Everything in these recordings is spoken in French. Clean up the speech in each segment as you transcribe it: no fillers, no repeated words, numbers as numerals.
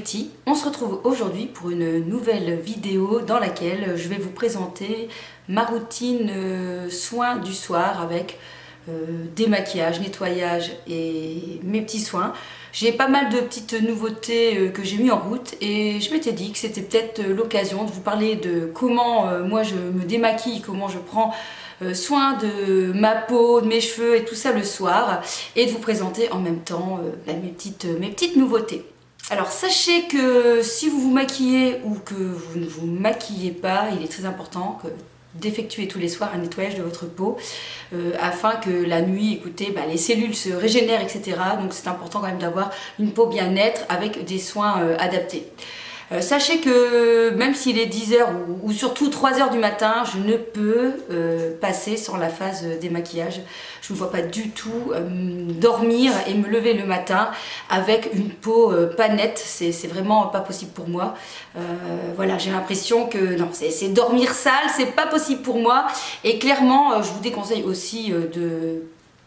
Beauty. On se retrouve aujourd'hui pour une nouvelle vidéo dans laquelle je vais vous présenter ma routine soins du soir avec démaquillage, nettoyage et mes petits soins. J'ai pas mal de petites nouveautés que j'ai mis en route et je m'étais dit que c'était peut-être l'occasion de vous parler de comment moi je me démaquille, comment je prends soin de ma peau, de mes cheveux et tout ça le soir, et de vous présenter en même temps mes petites nouveautés. Alors sachez que si vous vous maquillez ou que vous ne vous maquillez pas, il est très important d'effectuer tous les soirs un nettoyage de votre peau afin que la nuit, écoutez, les cellules se régénèrent, etc. Donc c'est important quand même d'avoir une peau bien nette avec des soins adaptés. Sachez que même s'il est 10h ou surtout 3h du matin, je ne peux passer sans la phase démaquillage. Je ne vois pas du tout dormir et me lever le matin avec une peau pas nette. C'est vraiment pas possible pour moi. Voilà, j'ai l'impression que non, c'est dormir sale, c'est pas possible pour moi. Et clairement, je vous déconseille aussi de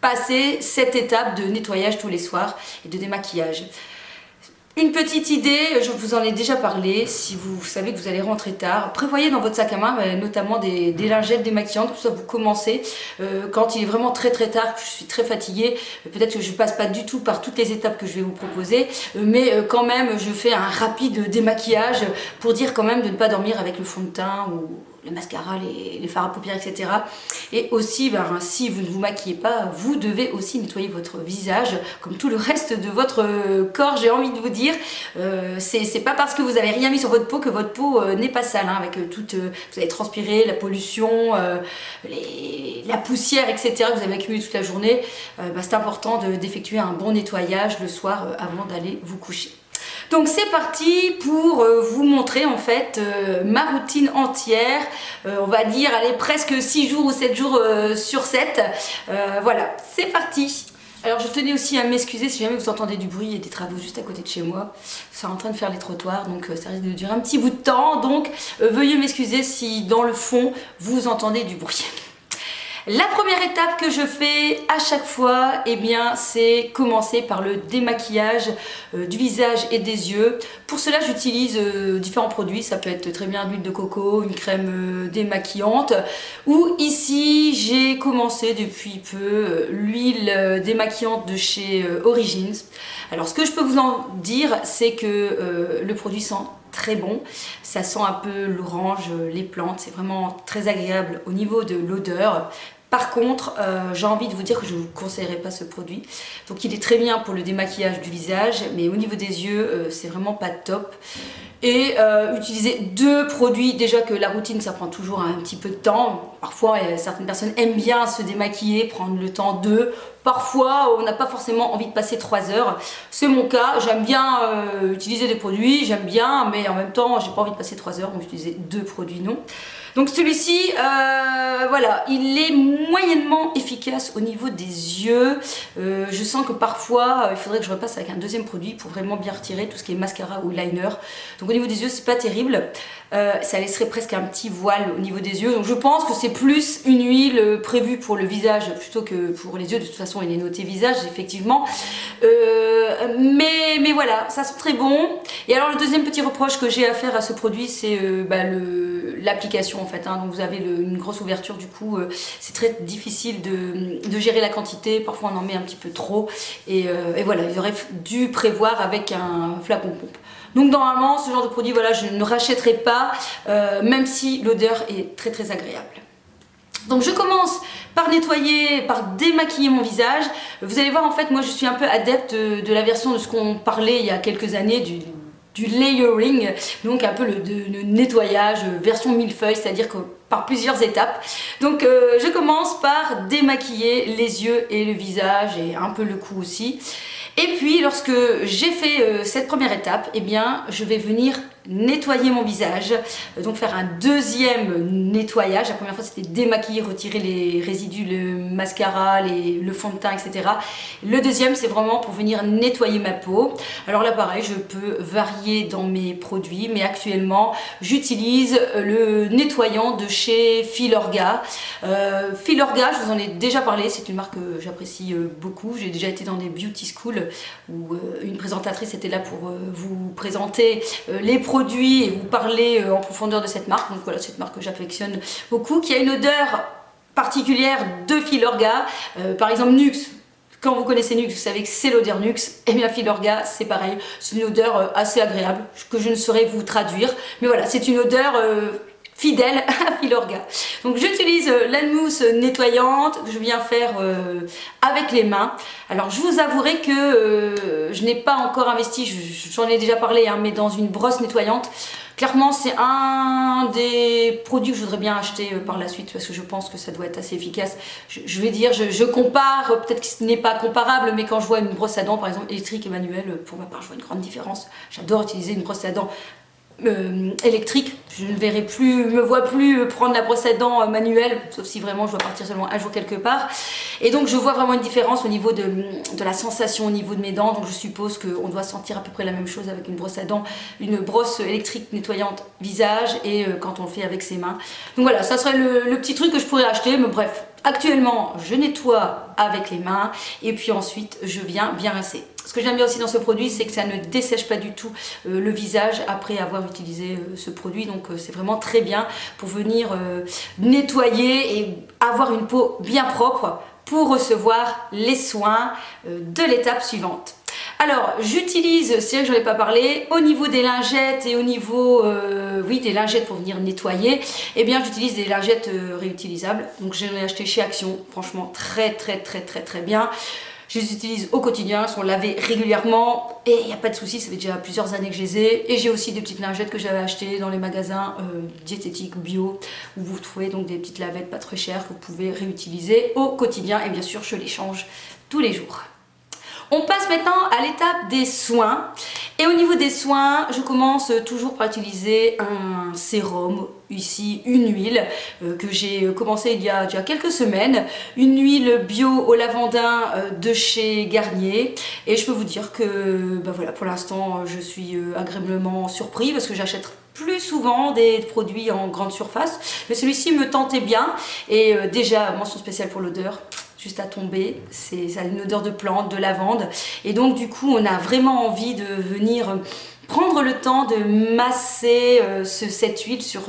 passer cette étape de nettoyage tous les soirs et de démaquillage. Une petite idée, je vous en ai déjà parlé, si vous savez que vous allez rentrer tard, prévoyez dans votre sac à main notamment des lingettes démaquillantes, comme ça vous commencez. Quand il est vraiment très tard, que je suis très fatiguée, peut-être que je ne passe pas du tout par toutes les étapes que je vais vous proposer, mais quand même je fais un rapide démaquillage pour dire quand même de ne pas dormir avec le fond de teint ou le mascara, les fards à paupières, etc. Et aussi, si vous ne vous maquillez pas, vous devez aussi nettoyer votre visage, comme tout le reste de votre corps, j'ai envie de vous dire. C'est pas parce que vous avez rien mis sur votre peau que votre peau n'est pas sale, hein, avec toute, vous avez transpiré, la pollution, la poussière, etc. que vous avez accumulé toute la journée. C'est important d'effectuer un bon nettoyage le soir avant d'aller vous coucher. Donc c'est parti pour vous montrer en fait ma routine entière, on va dire, allez, presque 6 jours ou 7 jours sur 7, voilà, c'est parti. Alors je tenais aussi à m'excuser si jamais vous entendez du bruit et des travaux juste à côté de chez moi. Je suis en train de faire les trottoirs, donc ça risque de durer un petit bout de temps, donc veuillez m'excuser si dans le fond vous entendez du bruit. La première étape que je fais à chaque fois, c'est commencer par le démaquillage du visage et des yeux. Pour cela, j'utilise différents produits. Ça peut être très bien l'huile de coco, une crème démaquillante. Ou ici, j'ai commencé depuis peu l'huile démaquillante de chez Origins. Alors, ce que je peux vous en dire, c'est que le produit sent très bon, ça sent un peu l'orange, les plantes, c'est vraiment très agréable au niveau de l'odeur. Par contre, j'ai envie de vous dire que je ne vous conseillerais pas ce produit. Donc il est très bien pour le démaquillage du visage, mais au niveau des yeux, c'est vraiment pas top. Et utiliser 2 produits, déjà que la routine ça prend toujours un petit peu de temps. Parfois certaines personnes aiment bien se démaquiller, prendre le temps d'eux. Parfois on n'a pas forcément envie de passer 3 heures. C'est mon cas, j'aime bien utiliser des produits, j'aime bien, mais en même temps j'ai pas envie de passer 3 heures, donc j'utilisais 2 produits non. Donc celui-ci, voilà, il est moyennement efficace au niveau des yeux. Je sens que parfois, il faudrait que je repasse avec un deuxième produit pour vraiment bien retirer tout ce qui est mascara ou liner. Donc au niveau des yeux, c'est pas terrible. Ça laisserait presque un petit voile au niveau des yeux. Donc je pense que c'est plus une huile prévue pour le visage plutôt que pour les yeux. De toute façon, il est noté visage, effectivement. Mais voilà, ça sent très bon. Et alors le deuxième petit reproche que j'ai à faire à ce produit, c'est l'application en fait, hein. Donc vous avez une grosse ouverture, du coup c'est très difficile de gérer la quantité, parfois on en met un petit peu trop et voilà, ils auraient dû prévoir avec un flacon pompe. Donc normalement ce genre de produit, voilà, je ne rachèterai pas, même si l'odeur est très agréable. Donc je commence par nettoyer, par démaquiller mon visage. Vous allez voir, en fait moi je suis un peu adepte de la version de ce qu'on parlait il y a quelques années, du layering, donc un peu le nettoyage version millefeuille, c'est-à-dire que par plusieurs étapes. Donc je commence par démaquiller les yeux et le visage et un peu le cou aussi. Et puis lorsque j'ai fait cette première étape, je vais venir nettoyer mon visage, donc faire un deuxième nettoyage. La première fois c'était démaquiller, retirer les résidus, le mascara, le fond de teint, etc. Le deuxième c'est vraiment pour venir nettoyer ma peau. Alors là pareil, je peux varier dans mes produits, mais actuellement j'utilise le nettoyant de chez Filorga. Filorga, je vous en ai déjà parlé, c'est une marque que j'apprécie beaucoup. J'ai déjà été dans des beauty schools où une présentatrice était là pour vous présenter les produits et vous parler en profondeur de cette marque. Donc voilà, cette marque que j'affectionne beaucoup, qui a une odeur particulière de Filorga. Par exemple Nuxe. Quand vous connaissez Nuxe, vous savez que c'est l'odeur Nuxe. Et bien Filorga, c'est pareil. C'est une odeur assez agréable que je ne saurais vous traduire. Mais voilà, c'est une odeur fidèle à Filorga. Donc j'utilise la mousse nettoyante que je viens faire avec les mains. Alors je vous avouerai que je n'ai pas encore investi, j'en ai déjà parlé, hein, mais dans une brosse nettoyante. Clairement c'est un des produits que je voudrais bien acheter par la suite parce que je pense que ça doit être assez efficace. Je vais dire, je compare, peut-être que ce n'est pas comparable, mais quand je vois une brosse à dents par exemple électrique et manuelle, pour ma part je vois une grande différence. J'adore utiliser une brosse à dents électrique. Je ne verrai plus, me vois plus prendre la brosse à dents manuelle, sauf si vraiment je dois partir seulement un jour quelque part. Et donc je vois vraiment une différence au niveau de la sensation au niveau de mes dents. Donc je suppose qu'on doit sentir à peu près la même chose avec une brosse à dents, une brosse électrique nettoyante visage et quand on le fait avec ses mains. Donc voilà, ça serait le petit truc que je pourrais acheter, mais bref. Actuellement, je nettoie avec les mains et puis ensuite je viens bien rincer. Ce que j'aime bien aussi dans ce produit, c'est que ça ne dessèche pas du tout le visage après avoir utilisé ce produit. Donc c'est vraiment très bien pour venir nettoyer et avoir une peau bien propre pour recevoir les soins de l'étape suivante. Alors j'utilise, c'est vrai que j'en ai pas parlé, au niveau des lingettes et au niveau des lingettes pour venir nettoyer, eh bien j'utilise des lingettes réutilisables. Donc j'en ai acheté chez Action, franchement très bien. Je les utilise au quotidien, elles sont lavées régulièrement et il n'y a pas de souci, ça fait déjà plusieurs années que je les ai. Et j'ai aussi des petites lingettes que j'avais achetées dans les magasins diététiques bio où vous trouvez donc des petites lavettes pas très chères que vous pouvez réutiliser au quotidien et bien sûr je les change tous les jours. On passe maintenant à l'étape des soins. Et au niveau des soins, je commence toujours par utiliser un sérum, ici une huile que j'ai commencé il y a déjà quelques semaines. Une huile bio au lavandin de chez Garnier. Et je peux vous dire que voilà, pour l'instant, je suis agréablement surpris parce que j'achète plus souvent des produits en grande surface. Mais celui-ci me tentait bien. Et déjà, mention spéciale pour l'odeur. Juste à tomber, ça a une odeur de plante, de lavande et donc du coup on a vraiment envie de venir prendre le temps de masser cette huile sur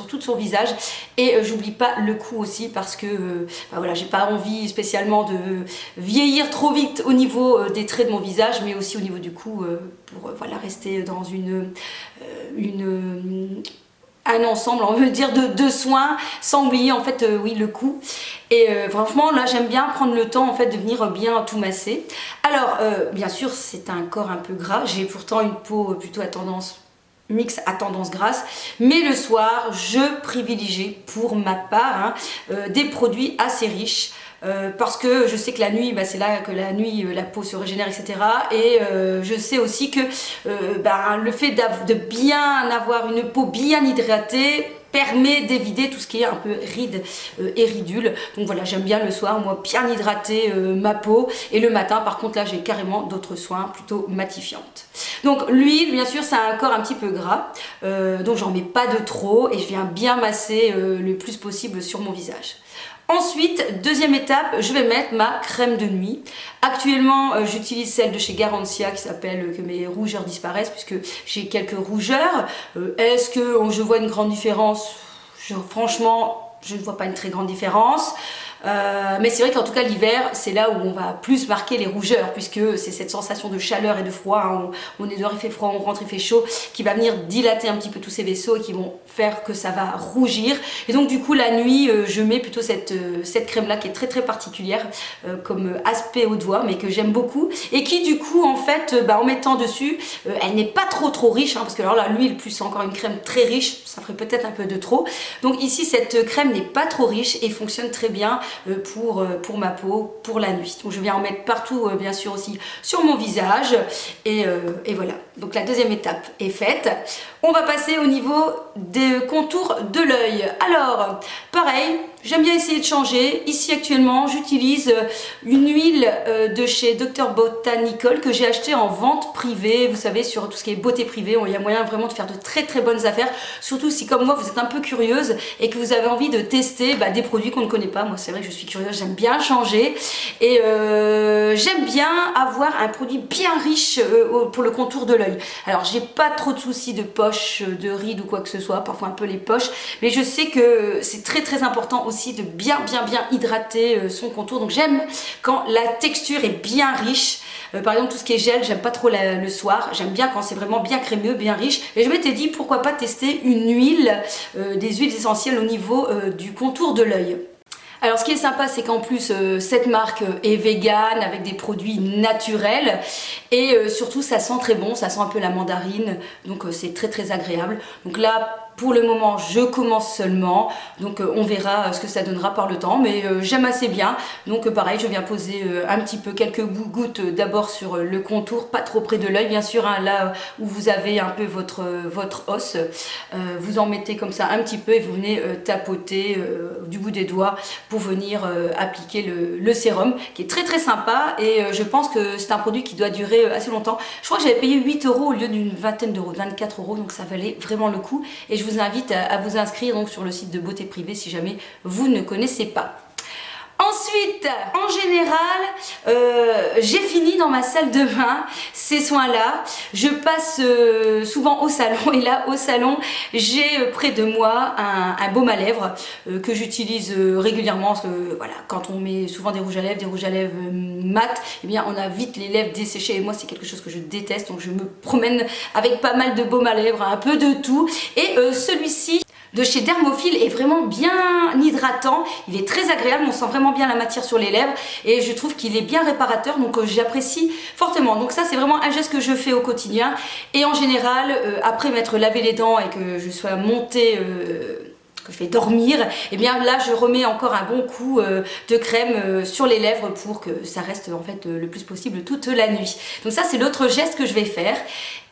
tout son visage et j'oublie pas le cou aussi parce que voilà, j'ai pas envie spécialement de vieillir trop vite au niveau des traits de mon visage mais aussi au niveau du cou pour voilà, rester dans un ensemble, on veut dire, de soins, sans oublier en fait, oui, le cou. Et franchement, là, j'aime bien prendre le temps en fait de venir bien tout masser. Alors, bien sûr, c'est un corps un peu gras. J'ai pourtant une peau plutôt à tendance mix à tendance grasse, mais le soir, je privilégie pour ma part des produits assez riches. Parce que je sais que la nuit, c'est là que la nuit la peau se régénère, etc. Et je sais aussi que le fait de bien avoir une peau bien hydratée permet d'éviter tout ce qui est un peu rides et ridules. Donc voilà, j'aime bien le soir, moi, bien hydrater ma peau. Et le matin, par contre, là, j'ai carrément d'autres soins plutôt matifiantes. Donc l'huile, bien sûr, ça a un corps un petit peu gras. Donc j'en mets pas de trop et je viens bien masser le plus possible sur mon visage. Ensuite, deuxième étape, je vais mettre ma crème de nuit. Actuellement, j'utilise celle de chez Garancia qui s'appelle Que mes rougeurs disparaissent puisque j'ai quelques rougeurs. Est-ce que je vois une grande différence? Franchement, je ne vois pas une très grande différence. Mais c'est vrai qu'en tout cas l'hiver c'est là où on va plus marquer les rougeurs puisque c'est cette sensation de chaleur et de froid, on est dehors, il fait froid, on rentre, il fait chaud, qui va venir dilater un petit peu tous ces vaisseaux et qui vont faire que ça va rougir. Et donc du coup la nuit je mets plutôt cette crème là qui est très particulière comme aspect au doigt mais que j'aime beaucoup et qui du coup en fait en mettant dessus elle n'est pas trop riche parce que alors là l'huile plus encore une crème très riche, ça ferait peut-être un peu de trop. Donc ici cette crème n'est pas trop riche et fonctionne très bien pour ma peau, pour la nuit. Donc je viens en mettre partout bien sûr aussi sur mon visage et voilà. donc la deuxième étape est faite. On va passer au niveau des contours de l'œil. Alors, pareil, j'aime bien essayer de changer. Ici actuellement, j'utilise une huile de chez Dr Botanical que j'ai acheté en vente privée. Vous savez, sur tout ce qui est beauté privée, il y a moyen vraiment de faire de très très bonnes affaires. Surtout si comme moi, vous êtes un peu curieuse et que vous avez envie de tester des produits qu'on ne connaît pas. Moi, c'est vrai que je suis curieuse, j'aime bien changer. Et j'aime bien avoir un produit bien riche pour le contour de l'œil. Alors, j'ai pas trop de soucis de poches, de rides ou quoi que ce soit, parfois un peu les poches, mais je sais que c'est très très important aussi de bien hydrater son contour. Donc j'aime quand la texture est bien riche. Par exemple, tout ce qui est gel, j'aime pas trop le soir. J'aime bien quand c'est vraiment bien crémeux, bien riche. Et je m'étais dit pourquoi pas tester une huile, des huiles essentielles au niveau du contour de l'œil. Alors ce qui est sympa, c'est qu'en plus cette marque est végane avec des produits naturels et surtout ça sent très bon, ça sent un peu la mandarine, donc c'est très très agréable. Donc là pour le moment je commence seulement, donc on verra ce que ça donnera par le temps, mais j'aime assez bien. Donc pareil, je viens poser un petit peu quelques gouttes d'abord sur le contour, pas trop près de l'œil bien sûr, hein, là où vous avez un peu votre os, vous en mettez comme ça un petit peu et vous venez tapoter du bout des doigts pour venir appliquer le sérum qui est très très sympa et je pense que c'est un produit qui doit durer assez longtemps. Je crois que j'avais payé 8 € au lieu d'une vingtaine d'euros, 24 €, donc ça valait vraiment le coup et je vous invite à vous inscrire donc sur le site de Beauté Privée si jamais vous ne connaissez pas. Ensuite, en général, j'ai fini dans ma salle de bain ces soins-là. Je passe souvent au salon et là, au salon, j'ai près de moi un baume à lèvres que j'utilise régulièrement parce que voilà, quand on met souvent des rouges à lèvres mat, eh bien on a vite les lèvres desséchées et moi c'est quelque chose que je déteste, donc je me promène avec pas mal de baume à lèvres, un peu de tout et celui-ci de chez Dermophile est vraiment bien hydratant, il est très agréable, on sent vraiment bien la matière sur les lèvres et je trouve qu'il est bien réparateur, donc j'apprécie fortement. Donc ça c'est vraiment un geste que je fais au quotidien et en général après m'être lavé les dents et que je sois montée que je vais dormir, et bien là je remets encore un bon coup de crème sur les lèvres pour que ça reste en fait le plus possible toute la nuit. Donc ça c'est l'autre geste que je vais faire.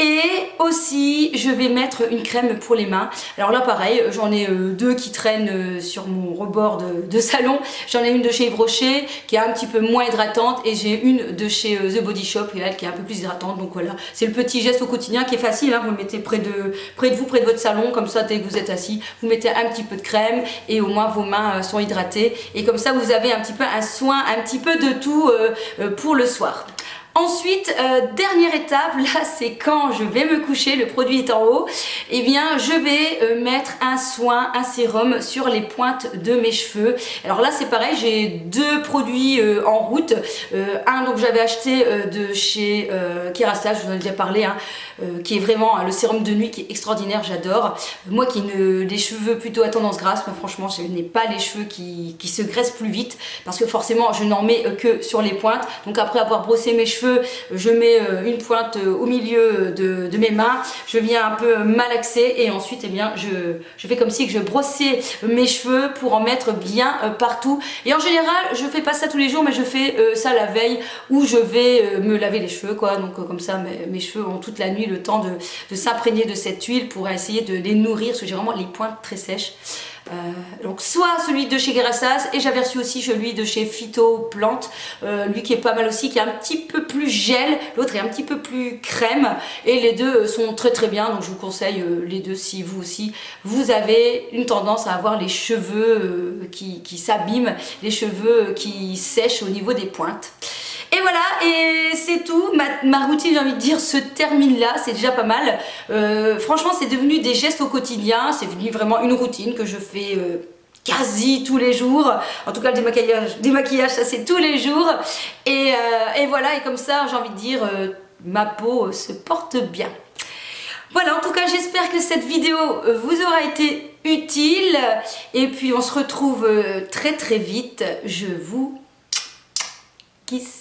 Et aussi je vais mettre une crème pour les mains. Alors là pareil, j'en ai deux qui traînent sur mon rebord de salon. J'en ai une de chez Yves Rocher qui est un petit peu moins hydratante et j'ai une de chez The Body Shop qui est un peu plus hydratante. Donc voilà, c'est le petit geste au quotidien qui est facile, hein. Vous le mettez près de vous, près de votre salon, comme ça dès que vous êtes assis, vous mettez un petit peu de crème et au moins vos mains sont hydratées. Et comme ça vous avez un petit peu un soin, un petit peu de tout pour le soir. Ensuite, dernière étape, là c'est quand je vais me coucher, le produit est en haut, et bien je vais mettre un soin, un sérum sur les pointes de mes cheveux. Alors là c'est pareil, j'ai deux produits en route, un donc j'avais acheté de chez Kérastase, je vous en ai déjà parlé, hein, qui est vraiment le sérum de nuit qui est extraordinaire, j'adore. Moi qui ai les cheveux plutôt à tendance grasse, mais franchement je n'ai pas les cheveux qui se graissent plus vite, parce que forcément je n'en mets que sur les pointes, donc après avoir brossé mes cheveux, je mets une pointe au milieu de mes mains, je viens un peu malaxer et ensuite eh bien, je fais comme si que je brossais mes cheveux pour en mettre bien partout. Et en général je fais pas ça tous les jours, mais je fais ça la veille où je vais me laver les cheveux quoi. Donc comme ça mes cheveux ont toute la nuit le temps de s'imprégner de cette huile pour essayer de les nourrir, parce que j'ai vraiment les pointes très sèches. Donc soit celui de chez Kérastase et j'avais reçu aussi celui de chez Phyto Plante, lui qui est pas mal aussi, qui est un petit peu plus gel, l'autre est un petit peu plus crème et les deux sont très très bien, donc je vous conseille les deux si vous aussi vous avez une tendance à avoir les cheveux qui s'abîment, les cheveux qui sèchent au niveau des pointes. Et voilà, et c'est tout, ma routine j'ai envie de dire se termine là, c'est déjà pas mal. Franchement c'est devenu des gestes au quotidien, c'est devenu vraiment une routine que je fais quasi tous les jours. En tout cas le démaquillage ça c'est tous les jours. Et voilà, et comme ça j'ai envie de dire ma peau se porte bien. Voilà, en tout cas j'espère que cette vidéo vous aura été utile. Et puis on se retrouve très très vite. Je vous kiss.